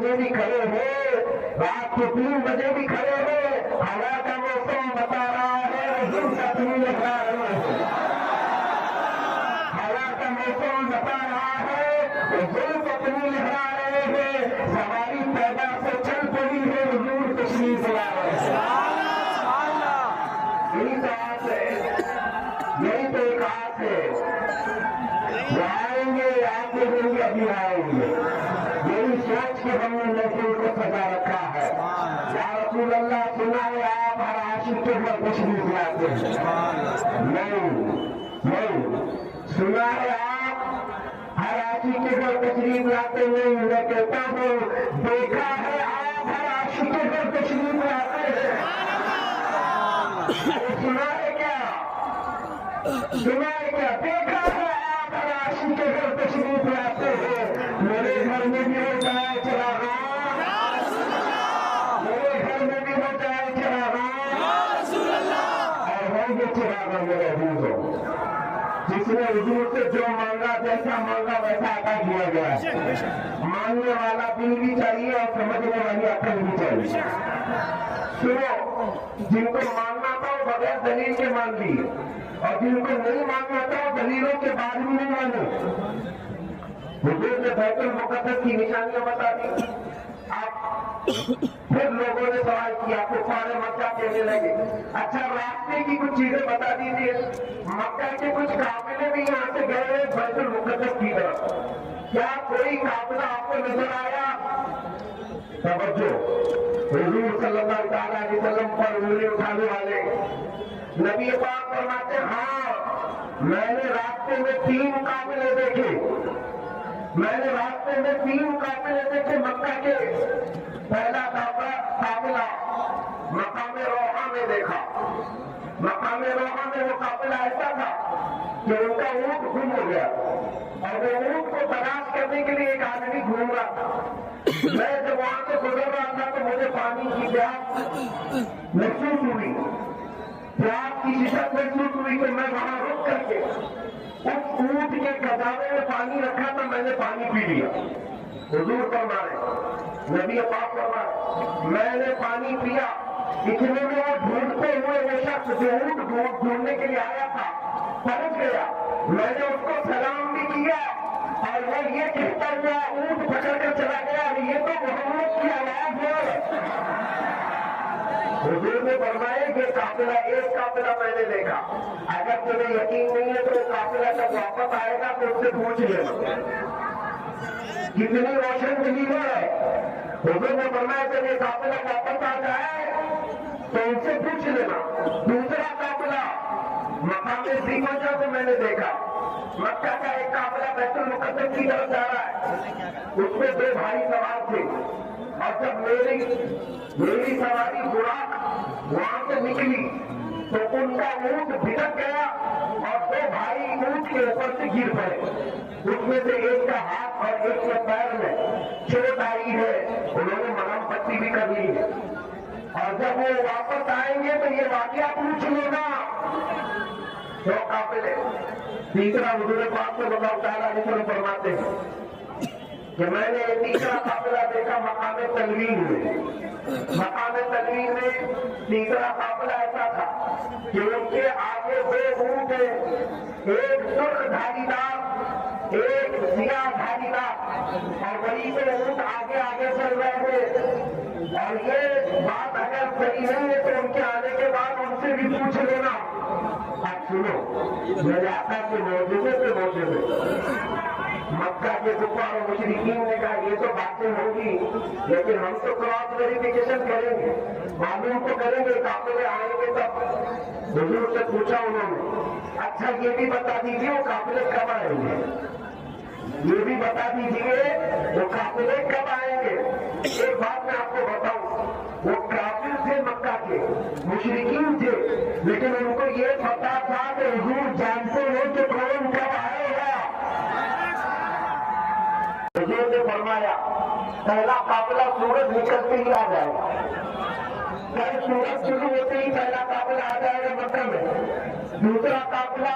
بجے بھی کھڑے ہو، رات کے 3 بجے بھی کھڑے ہو، ہوا کا موسم بتا رہا ہے حضور کا دین لکھا رہے ہیں، ہوا کا موسم بتا رہا ہے حضور کا دین لکھا رہے ہیں، سواری پیدا سے چل پڑی ہے حضور تشریف لا رہے ہیں۔ یہی تو آس ہے، یہی تو ایک آس ہے، وہ آئیں گے آپ کے دن بھی ابھی آئیں گے، یہی سوچ کے ہم نے محفل کو سجا رکھا ہے۔ یا رسول اللہ سنا ہے آپ ہر عاشق کے گھر تشریف لاتے ہیں؟ نہیں سنا ہے آپ ہر عاشق کے گھر تشریف لاتے نہیں، میں کہتا ہوں دیکھا ہے آپ ہر عاشق کے گھر تشریف لاتے ہیں؟ سنا ہے کیا؟ سنا ہے کیا؟ دیکھا ہے آپ ہر عاشق کے گھر تشریف لاتے ہیں؟ میرے گھر میں بھی ہوتا ہے چراغاں، میرے گھر میں بھی ہوتا ہے چراغاں، اور ہوں گے چراغاں میرے حضور، جس نے حضور سے جو مانگا، جیسا مانگا ویسا عطا کیا گیا ہے۔ مانگنے والا دل بھی چاہیے اور سمجھنے والی عقل بھی چاہیے۔ سنو، جن کو ماننا تھا وہ بغیر دلیل کے مان لیے، اور جن کو نہیں ماننا تھا وہ دلیلوں کے بعد بھی نہیں مانے۔ حضور نے بیت المقدس کی نشانیاں بتا دی، آپ پھر لوگوں نے سوال کیا، کفار مکہ کہنے لگے اچھا راستے کی کچھ چیزیں بتا دیجیے، مکہ کے کچھ قافلے بھی یہاں سے گئے بیت المقدس کی طرف، کیا کوئی قافلہ آپ کو نظر آیا؟ توجہ، حضور صلی اللہ علیہ وسلم پر انگلی اٹھانے والے نبی پاک فرماتے ہاں میں نے راستے میں 3 قافلے دیکھے، میں نے راستے میں 3 قافلے دیکھے مکہ کے۔ پہلا قافلہ مقام روحہ میں دیکھا، مقام روحہ میں وہ قافلہ ایسا تھا کہ ان کا اونٹ گم ہو گیا، اور وہ اونٹ کو تلاش کرنے کے لیے ایک آدمی گھوم رہا تھا۔ میں جب وہاں سے گزر رہا تھا تو مجھے پانی کی پیاس محسوس ہوئی، پیاس کی شدت محسوس ہوئی کہ میں وہاں رک کر کے اس اونٹ کے کھجاوے میں پانی رکھا تھا، میں نے پانی پی لیا۔ حضور فرمائے، نبی پاک فرمائے میں نے پانی پیا، اتنے میں وہ ڈھونڈتے ہوئے وہ شخص جو اونٹ ڈھونڈنے کے لیے آیا تھا پہنچ گیا، میں نے اس کو سلام بھی کیا، اور وہ یہ کہتا ہوا اونٹ پکڑ کر چلا گیا یہ تو محمد کی آواز ہے۔ حضور نے فرمایا کہ قافلہ، ایک قافلہ میں نے دیکھا، اگر تمہیں یقین نہیں ہے تو وہ قافلہ جب واپس آئے گا تو اس سے پوچھ لینا کتنی روشن دلی ہے۔ حضور نے فرمایا جب یہ قافلہ واپس آ جائے تو ان سے پوچھ لینا۔ دوسرا قافلہ مقام سیمنجا کو میں نے دیکھا، مکہ کا ایک قافلہ بیت المقدس کی طرف جا رہا ہے، اس میں 2 بھائی سوار تھے، اور جب میری سواری براق وہاں سے نکلی تو ان کا اونٹ بھٹک گیا اور 2 بھائی اونٹ کے اوپر سے گر پڑے، اس میں سے ایک کا ہاتھ اور ایک کے پیر میں چوٹ آئی ہے، انہوں نے مرہم پٹی بھی کر لی ہے، اور جب وہ واپس آئیں گے تو یہ واقعہ پوچھ لینا۔ 2 قافلے۔ تیسرا حضور پاک صلی اللہ تعالیٰ علیہ وسلم فرماتے ہیں کہ میں نے تیسرا قافلہ دیکھا مقام تنوین میں۔ مقام تنوین میں تیسرا قافلہ ایسا تھا کہ ان کے آگے 2 اونٹ ہیں، ایک سرخ دھاری دار، ایک سیاہ دھاری دار، اور وہی سے اونٹ آگے آگے چل رہے تھے، اور یہ بات اگر صحیح نہیں ہے تو ان کے آنے کے بعد ان سے بھی پوچھ لینا۔ اب سنو، میرے آقا کے موجودے پہ مکہ کے کفار اور مشرکین نے کہا یہ تو باتیں ہوں گی لیکن ہم تو کراس ویریفیکیشن کریں گے، معلوم تو کریں گے، قافلے آئیں گے تب۔ حضور سے پوچھا انہوں نے اچھا یہ بھی بتا دیجیے وہ قافلے کب آئیں گے، یہ بھی بتا دیجیے وہ قافلے کب آئیں گے۔ ایک بات میں آپ کو بتاؤں، وہ کافر تھے مکہ کے، مشرکین تھے، لیکن ان کو یہ پتا تھا کہ حضور جانتے ہیں کہ کون کب آئے گا۔ حضور نے فرمایا پہلا قافلہ سورج نکلتے ہی آ جائے گا، کل سورج شروع ہوتے ہی پہلا قافلہ آ جائے گا مکہ میں، دوسرا قافلہ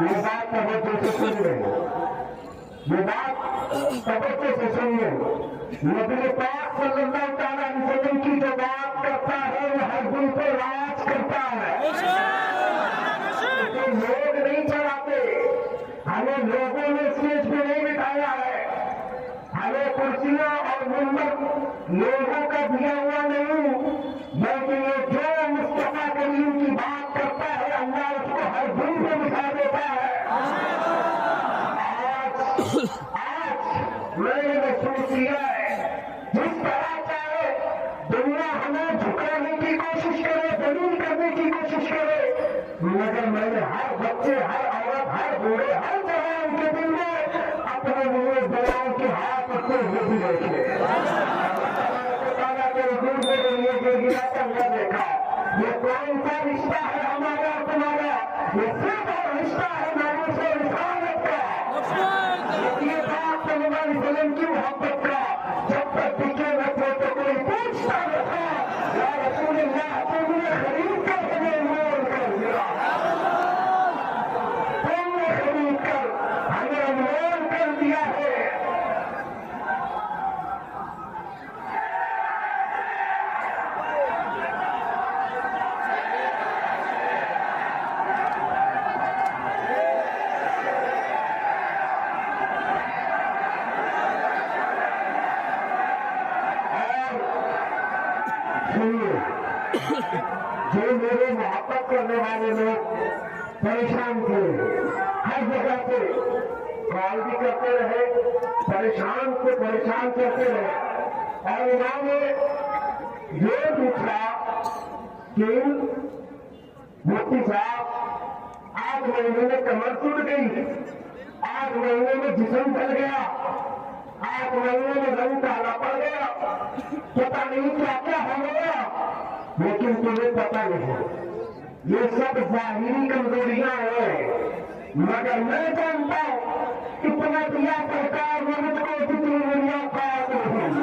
یہ بات توجہ سے سن لیں، یہ بات توجہ سے سنیے۔ نبی پاک صلی اللہ تعالیٰ علیہ وسلم کی جو بات کرتا ہے وہ ہر دل پہ راج کرتا ہے۔ تو لوگ نہیں چڑھاتے، ہمیں لوگوں نے اسٹیج پہ نہیں بٹھایا ہے، ہمیں کرسیاں اور منبر لوگوں کا دیا ہوا نہیں، بلکہ یہ جو مصطفیٰ کریم کی بات کرتا ہے اللہ اس کو ہر دل پہ بٹھا دیتا ہے۔ آج میں نے محسوس کیا ہے جس طرح چاہے دنیا ہمیں جھکانے کی کوشش کرے، دلیل کرنے کی کوشش کرے، مگر میں نے ہر بچے، ہر عورت، ہر بوڑھے، ہر جوان کے دل میں اپنے لیے دعاؤں کے ہاتھ رکھتے ہوئے بھی دیکھے۔ تعالیٰ کے حضور میرے لیے جو گرا کر میں دیکھا، یہ کون سا رشتہ ہے ہمارا اور تمہارا؟ یہ صرف رشتہ ہے ناموس و رسالت کا، یہ بات صلی اللہ علیہ وسلم کی محبت کا۔ جب تک دکھے نہ تھے تو کوئی پوچھتا نہ تھا یا رسول اللہ تم نے خرید کر ہمیں مول کر دیا، تم نے خرید کر ہمیں مول کر دیا ہے۔ جو میرے محبت کرنے والے لوگ پریشان تھے، ہر جگہ سے کال بھی کرتے رہے، پریشان کو پریشان کرتے رہے، اور انہوں نے یہ پوچھا کہ مفتی صاحب آج مہینے میں کمر ٹوٹ گئی، آج مہینے میں جسم چل گیا، آج مہینے میں رنگ کالا پڑ گیا، پتا نہیں کیا کیا ہو گیا، لیکن تمہیں پتا نہیں یہ سب ظاہری کمزوریاں ہیں، مگر میں جانتا ہوں اتنا دیا سرکار نے مجھ کو جتنی دنیا پاس نہیں،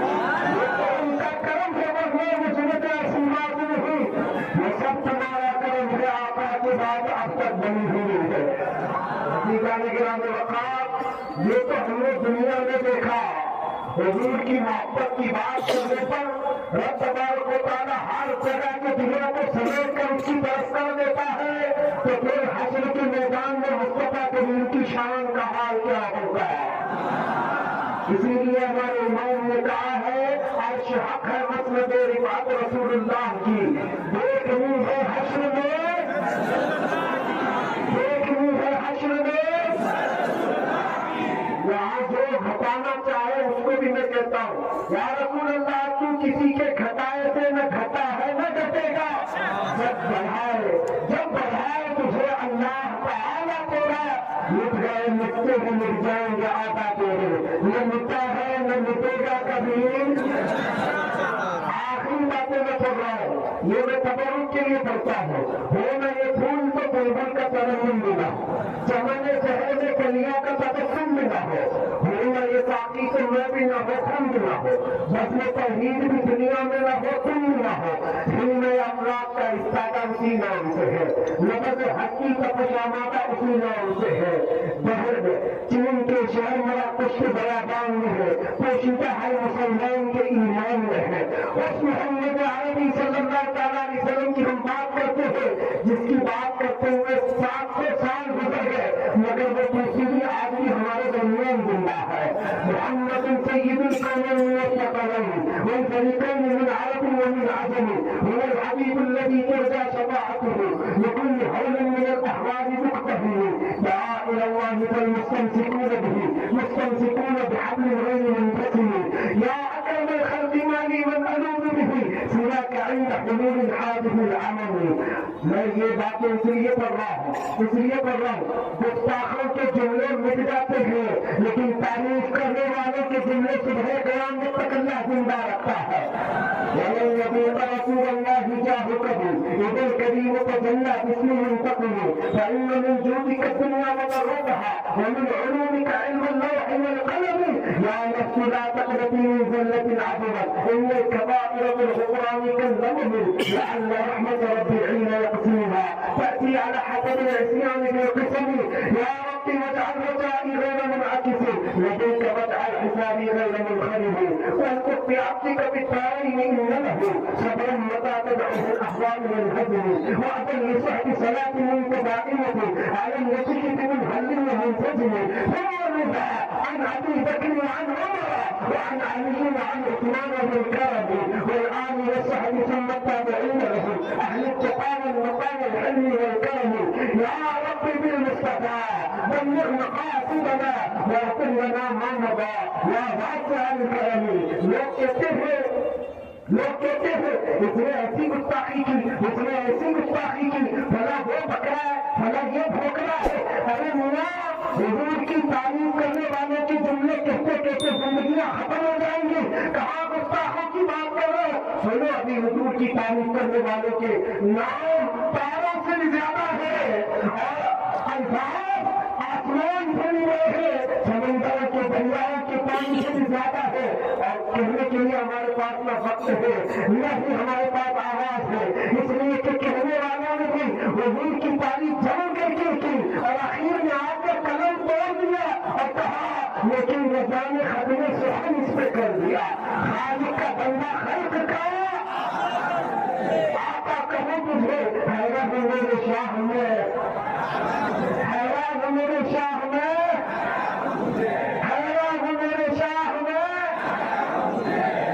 یہ تو ان کا کرم سے بڑھنے مجھ میں تو ایسی بات نہیں، یہ سب تمہارا کرم ہے، آقا کی بات اب تک بنی ہوئی ہے۔ حقیقت گرامی وقات یہ تو ہم نے دنیا میں دیکھا، حضور کی محبت کی بات کرنے پر رب تبارک و تعالیٰ ہر جگہ کے دلوں کو سمیٹ کر اس کی طرف کر دیتا ہے، تو پھر حشر کے میدان میں مصطفیٰ کریم کی شان کا حال کیا ہوگا؟ اسی لیے ہمارے امام نے کہا ہے عرش حق ہے مسند رفعت رسول اللہ کی، دیکھنی ہے حشر میں، دیکھنی ہے حشر میں، یہاں جو گھٹانا چاہے اس کو بھی میں کہتا ہوں یا رسول اللہ تو کسی کے گھٹائے سے نہ گھٹا ہے نہ گھٹے گا، جب بڑھائے تجھے اللہ تعالیٰ تیرا، مٹ گئے مٹتے ہی مٹ جائیں گے آقا تیرے، نہ مٹا ہے نہ مٹے گا کبھی۔ آخری باتیں میں پڑھ رہا ہوں، یہ میں تبرک کے لیے پڑھتا ہوں، ہو نہ یہ پھول تو بلبل کا ترنم ملا، چمن شہر میں کلیاں کا تبسم ملا ہو نہ یہ ساقی سے میں بھی نہ ہو خم نہ ہو، بس میں توحید بھی دنیا میں نہ ہو تم نہ ہو، دل میں امراض کا استادہ اسی نام سے ہے، نبض حقی کا پشامادہ اسی نام سے ہے، بہر چین کے شہر میرا کچھ بیابان میں ہے، پوشیدہ ہر مسلمان کے ایمان میں ہے، اس محمد عربی صلی اللہ تعالیٰ علیہ وسلم کی ہم بات کرتے ہیں، جس کی بات کرتے ہوئے 700 سال گزر گئے، مگر وہ دوسری آج بھی ہمارے درمیان زندہ ہے۔ محمد سید القوم والثقلين والفريقين من عرب ومن عجم، هو الحبيب الذي ترجى شفاعته لكل هول من الاحوال مقتهر، دعا الى الله فالمستمسكون به مستمسكون بحبل غير منفصل، يا اكرم الخلق ما لي من الوذ به سواك عند حلول حادث العمل۔ میں یہ باتیں اس لیے پڑھ رہا ہوں گستاخوں کے جملے مٹ جاتے ہیں لیکن تعریف کرنے والوں کے جملے صبح قیامت تک اللہ زندہ رکھتا ہے۔ وَمَن يَطِيعِ رَسُولَ اللَّهِ جَاهُكَهُ إِذَا الْكَرِيمُ تَجَلَّى بِاسْمِهِ الْمُنْتَقِمِ، فَإِنَّ مِنْ جُودِكَ الدُّنْيَا وَضَرَّتَهَا وَمِنْ عُلُومِكَ عِلْمَ اللَّوْحِ اللوح والقلم يا نفس لا تقنطي من ذلة عظمت إن الكبائر بالغفران كالذنب لعل رحمة ربي حين يقسمها تأتي على حسب العصيان بالقسم يا ربي واجعل رجائي غير منعكس لديك واجعل حسابي غير منخرب والقف بعبدك بالدارين إن له صبرا متى تدعوه الأحوال والهزم وأذن لصحب صلاة متدائمة على النسيك بمنهل ومنتجم ثم الرضا عن أبي بكر وعن عمر وعن علي وعن عثمان والكرم والآل والصحب ثم التابعين لهم أهل التقى والمقام الحلم والكرم يا ربي بالمصطفى بلغ مقاصدنا واغفر لنا ما مضى يا واسع الكرم لوگ کہتے ہیں اس نے ایسی گستاخی کی بھلا وہ بکرا ہے بھلا یہ بھوکرا ہے ارے میاں حضور کی تعلیم کرنے والوں کے جملے کہتے کہتے زندگیاں ختم ہو جائیں گی کہاں گستاخوں کی بات کر رہے ہو سنو ابھی حضور کی تعلیم کرنے والوں کے نام تاروں سے بھی زیادہ ہے اور الفاظ آسمان سے بھی رہے ہیں سمندروں کے دریاؤں کے پانی سے بھی زیادہ ہے اور کہنے کے لیے ہمارے پاس نہ وقت ہے نہ ہی ہمارے پاس آواز ہے اس لیے کہ کہنے والوں نے بھی حضور کی تعریف جمع کر کے کی اور آخر میں آپ نے قلم توڑ دیا اور کہا لیکن نظام ختم سخن اس پہ کر دیا خالق کا بندہ خلق کا آقا کہوں تجھے حیران ہو میرے شاہ میں حیران ہو میرے شاہ میں حیران ہو میرے شاہ میں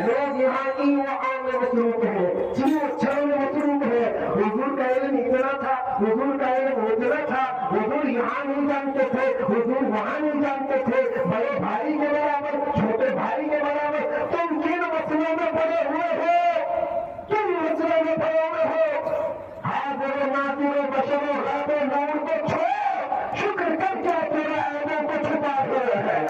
لوگ یہاں کی وہاں میں مصروف ہے چیزوں چھڑوں میں مصروف ہے حضور کا علم اتنا تھا حضور کا علم اتنا تھا حضور یہاں نہیں جانتے تھے حضور وہاں نہیں جانتے تھے بڑے بھائی کے برابر چھوٹے بھائی کے برابر تم کن مسئلوں میں پڑے ہوئے ہو کن مسئلوں میں پڑے ہوئے ہو حاضر و ناظر و بشر و غیب و نور کو چھوڑ شکر کر کے تیرے عیبوں کو چھپا ہوئے ہے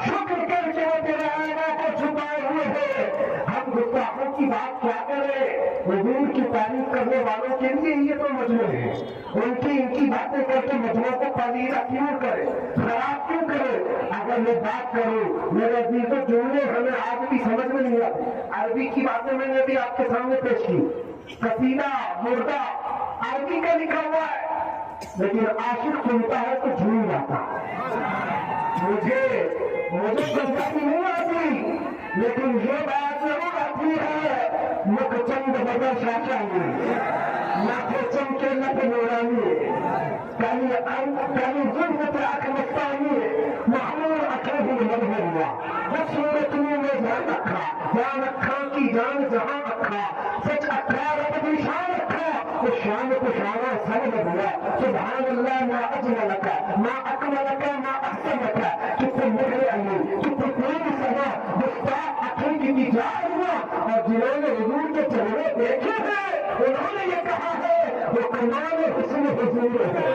شکر کر کے وہ تیرے عیبوں کو چھپائے ہوئے ہیں ہم گستاخوں کی بات کیا کریں حضور کی تعریف کرنے والوں کے لیے یہ تو مجموع ہے ان کی باتیں کر کے مجموع کو پذیرہ کیوں کرے خراب کیوں کرے اگر میں بات کروں میرے عزیزوں جملے ہمیں آج بھی سمجھ میں نہیں آتی عربی کی باتیں میں نے بھی آپ کے سامنے پیش کی قصیدہ مردہ عربی کا لکھا ہوا ہے لیکن عاشق سنتا ہے تو جھوم جاتا مجھے پنجابی نہیں آتی لیکن یہ بات ضرور آتی ہے مکھ چند بدر شاشانی ناکھے چمکے نک نورانی کلی ظلم پہ آنکھ مستانی معمور اکھے ہی مدھویا وہ صورت میں جان اکھا کی جان جہاں اکھا سچ اکھا رب دی شان اکھا وہ شان کو شانہ سر بدھیا سبحان اللہ ما اجملک ما اکملک ما احسنک کتنے مہر علی کتنے تیز سنا مستاق اکھے کی تجار ہوا اور جنہوں نے حضور کے چہرے دیکھے ہیں انہوں نے یہ کہا ہے وہ کمال حسن حضور ہے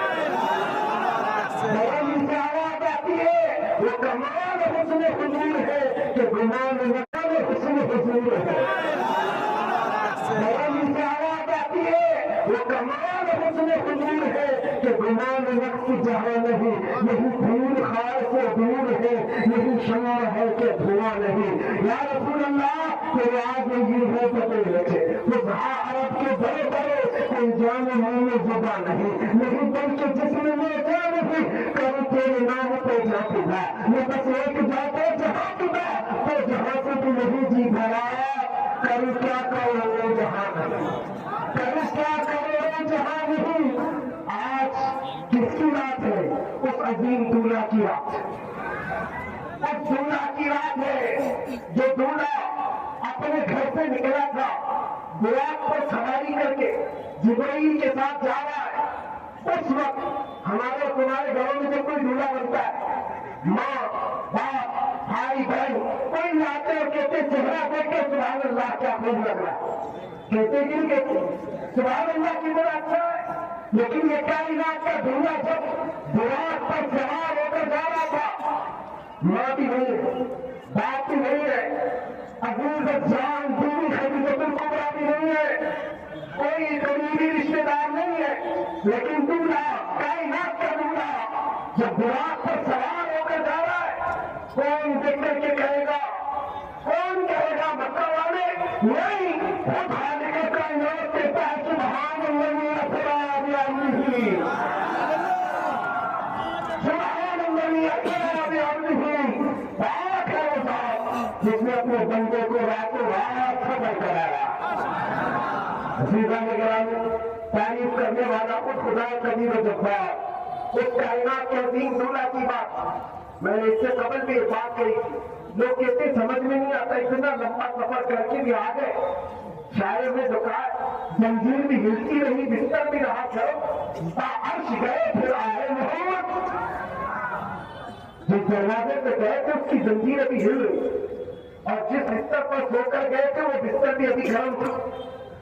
بیان سے آواز آتی ہے وہ کمال حسن حضور ہے کہ گمان نکال حسن حضور ہے بیان سے آواز آتی ہے وہ کمال حسن حضور ہے کہ گمان نقص جہاں نہیں دھول خار سے دور ہے نہیں شمع ہے کہ دھواں نہیں یا رسول اللہ تیرے آگے یہ ہے پتے رکھے فصحا عرب کے بڑے بڑے کوئی جان منہ میں زبان نہیں بلکہ جسم میں جان نہیں کرو تیرے نام پہ جا پڑا میں بس ایک جاتے جہاں پڑا تو جہاں سے تو نہیں جی بھرا کرو کیا کرو وہ جہاں نہیں کرو کیا کرو وہ جہاں نہیں آج کس کی رات ہے اس عظیم دولہ کی رات اس دولہ کی رات ہے جو دولہ اپنے گھر سے نکلا تھا براق پر سواری کر کے جبرائیل کے ساتھ جا رہا ہے اس وقت ہمارے تمہارے گھروں میں جب کوئی دولہا بنتا ہے ماں باپ بھائی بہن کوئی آتے اور کہتے چہرہ دیکھ کے سبحان اللہ کیا خوب لگ رہا ہے کہتے کہ نہیں کہتے سبحان اللہ کتنا اچھا ہے لیکن یہ کائنات کا دولہا جب براق پر سوار ہو کر جا رہا تھا ماں بھی نہیں ہے باپ بھی نہیں ہے عزیز جان بیوی خدیجۃ الکبریٰ بھی نہیں ہے کوئی قریبی رشتے دار نہیں ہے لیکن دولہا کائنات کا دولہا جب براق پر سوار ہو کر جا رہا ہے، کون دیکھ کر کے کہے گا، کون کہے گا مکہ والے؟ نہیں، خود خالق کائنات کہتا ہے سبحان الذی اسریٰ بعبدہ، سبحان الذی اسریٰ بعبدہ، پاک ہے وہ ذات جس نے اپنے بندے کو راتوں رات سفر کرایا۔ عزیزان گرامی، تعریف کرنے والا خود خدا قدیر و جبار، اس کائنات کے عظیم دولا کی بات میں نے اس سے قبل بھی ایک بات کہی تھی۔ لوگ کہتے سمجھ میں نہیں آتا، اتنا لمبا سفر کر کے بھی آ گئے۔ شاعر نے جو کہا، زنجیر بھی ہلتی رہی، بستر بھی رہا چلو، عرش گئے پھر آئے محمد۔ جس دروازے پہ گئے تھے اس کی زنجیر ابھی ہل رہی، اور جس بستر پر سو کر گئے تھے وہ بستر بھی ابھی گرم تھا،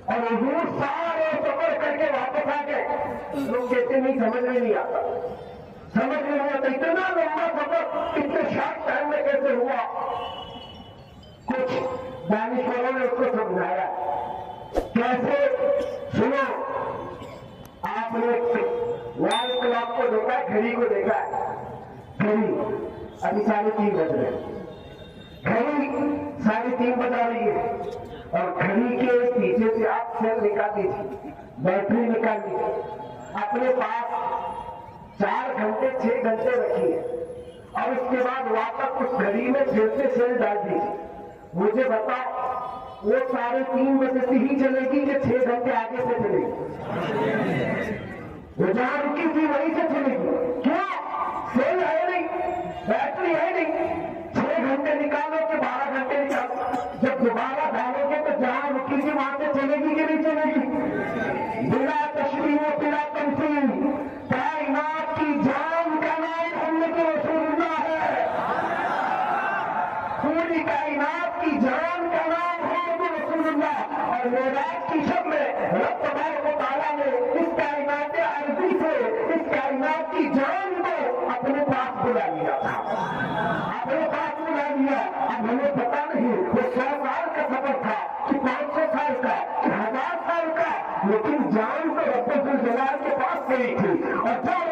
اور حضور سارے سفر کر کے واپس آ گئے۔ لوگ کہتے نہیں سمجھ میں نہیں آتا، سمجھ میں نہیں آتا، اتنا لمبا سفر اتنے شارٹ ٹائم میں کیسے ہوا؟ کچھ دانشوروں نے اس کو سمجھایا کیسے۔ سنو، آپ نے وال کلاک کو دیکھا ہے، گھڑی کو دیکھا ہے، گھڑی ابھی 3:30 بج رہے، گھڑی 3:30 بجا رہی ہے، اور گھڑی کے پیچھے سے آپ سیل نکال دیجیے، بیٹری نکال دیجیے، اپنے پاس 4 گھنٹے 6 گھنٹے رکھیے، اور اس کے بعد واپس اس گھڑی میں پھر سے سیل ڈال دیجیے۔ مجھے بتاؤ وہ 3:30 بجے سے ہی چلے گی کہ 6 گھنٹے آگے سے چلے گی؟ وہ جہاں رکی تھی وہیں سے چلے گی، کیوں؟ سیل ہے نہیں، بیٹری ہے نہیں، 6 گھنٹے نکالو کہ 12 گھنٹے نکالو، جب دوبارہ ڈالو گے تو جہاں رکی تھی وہاں سے چلے گی کہ نہیں چلے گی؟ بلا تشبیہ و بلا تمثیل، کائنات کی جان کا نام محمد رسول اللہ ہے، پوری کائنات کی جان کا نام محمد رسول اللہ۔ اور معراج کی شب میں رب تبارک و تعالیٰ نے اس کائنات عرضی سے اس کائنات کی جان کو اپنے پاس بلا لیا تھا، اپنے پاس بلا لیا۔ اب ہمیں پتا نہیں وہ 100 سال کا سفر تھا کہ 500 سال کا کہ 1000 سال کا، لیکن جان تو رب الجلال کے پاس گئی تھی، اور جب